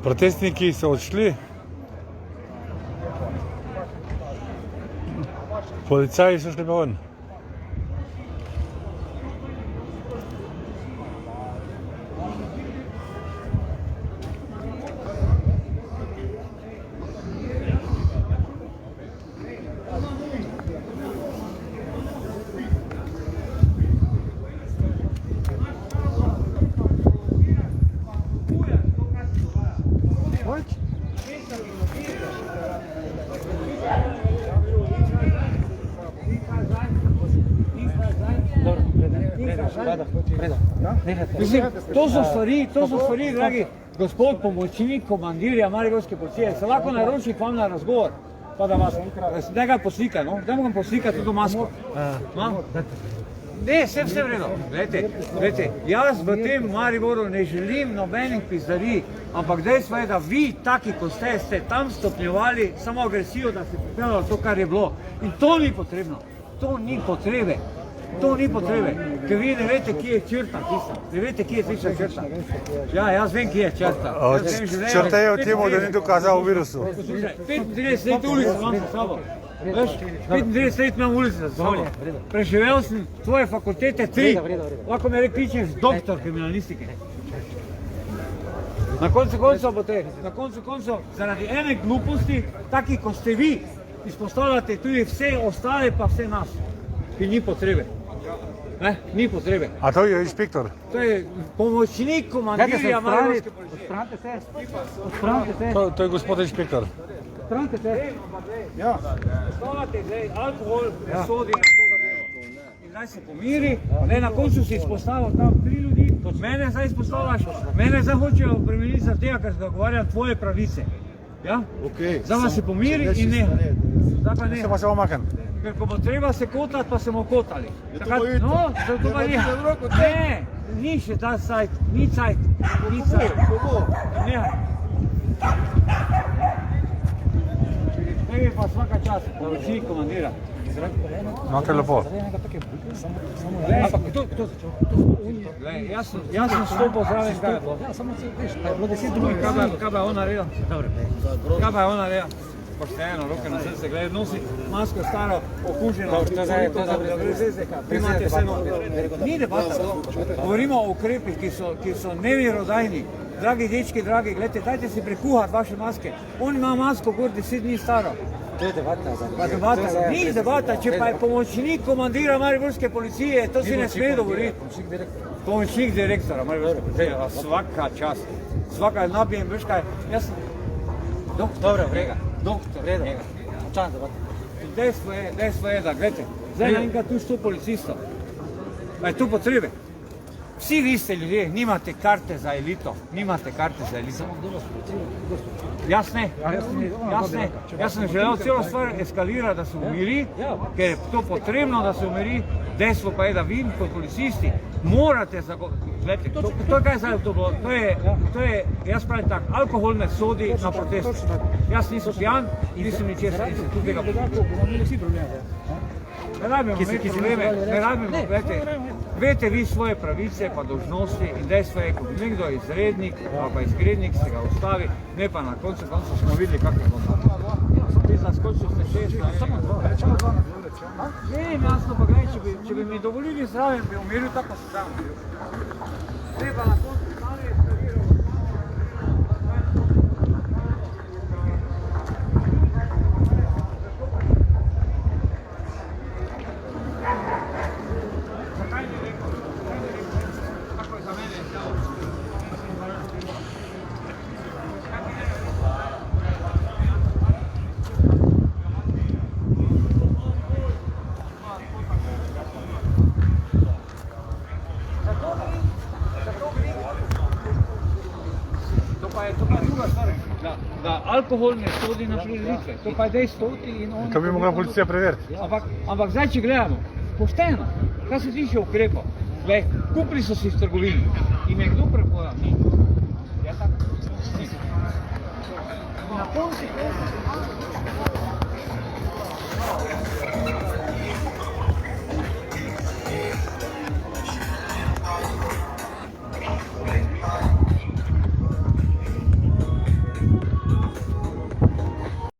Protestniki so odšli, policaji so šli pa ven. Mislim, to so stvari, dragi gospod pomočnik komandirja Mariborske policije, se lahko naroči k vam na razgovor, pa da vas nekaj poslika, no? Dajmo ga poslika tudi masko. Ne, vse v redu. Glejte, jaz v tem Mariboru ne želim nobenih pizzarij, ampak dejstvo je, da vi, taki kot ste tam stopnjevali samo agresijo, da ste pripravljali to, kar je bilo. In to ni potrebno. To ni potrebe. Ker vi ne veste, kje je črta tista. Ne veste, kje je tista črta. Ja, jaz vem, kje je črta. Črta je v tem, da ni dokazal virusu. 35 let ulice imam za sabo. 35 let imam ulice za sabo. Preživel sem tvoje fakultete 3. Lahko me kličeš doktor kriminalistike. Na koncu koncev, zaradi ene gluposti, taki kot ste vi, izpostavljate tudi vse ostale, pa vse nas. Ki ni potrebe. Ni potrebe. A to je inšpektor? To je pomočnik komandirja Mariborske policije. Odstranite se. To je gospod inšpektor. Odstranite se. Postavljate, alkohol sodi na to zadevo. In zdaj se pomiri, na koncu si izpostavil tam 3 ljudi, mene zdaj izpostavljaš, mene zdaj hočejo obremeniti za tega, ker zagovarjam tvoje pravice. Zdaj pa se pomiri in ne. Zdaj pa ne. Se pa se omaknem. Ker ko bo treba se kotati, pa se bomo kotali. No, zato pa je. Ne, ni še ta sajt, ni cajt. Ne. Tebi pa svaka čast, pomočnik komandira. No, kar lepo. Ampak kdo začel? Jaz sem stopil zraven, kaj je bilo? Samo se veš, kaj je bilo 10 drugih. Kaj pa je ona reda? Pošteno, roke na srce, gledaj, nosi masko staro, okuženo, primate vse noge. Ni debata, govorimo o ukrepih, ki so neverodajni. Dragi dečki, gledajte, dajte si prekuhati vaše maske. On ima masko gor 10 dni staro. To je debata. Ni debata, če pa je pomočnik komandira Mariborske policije, to si ne sme dovoliti. Pomočnik direktora Mariborske policije, svaka čast. Svaka napijem, veš kaj, jaz sem doktor Vrega. Doktor, dejstvo je, da gledajte, zdaj naenkrat tu 100 policistov, pa je tu potrebe. Vsi vi ste ljudje, nimate karte za elito, Jasne? Jaz sem želel celo stvar eskalirati, da se umiri, ker je to potrebno, da se umiri. Dejstvo pa je, da vi kot policisti morate gledajte, to je kaj zdaj to bilo, to je, jaz pravim tako, alkohol ne sodi na protest. Jaz nisem pijan, nisem ničesar, nisem tu tega Ne rabimo imeti probleme, gledajte, vete vi svoje pravice pa dolžnosti in dejstvo je, ko bi nekdo izrednik ali pa izgrednik se ga ustavi, ne pa na koncu smo videli, kako je bilo. Ti zaskočil ste 6, samo 2. Ne, jasno pa gledaj, če bi mi dovolili zraven, bi umiril tako se tam umiril. Ne pa na koncu stali eskaliral. alkohol ne sodi na prireditve. To pa je dejstvo in oni... To bi mogla policija preveriti. Ampak zdaj, če gledamo, pošteno, kar se tiče ukrepov, glej, kupili so si v trgovini in je kdo prepojal? Ni. Ja, tako. Ni. Na koncu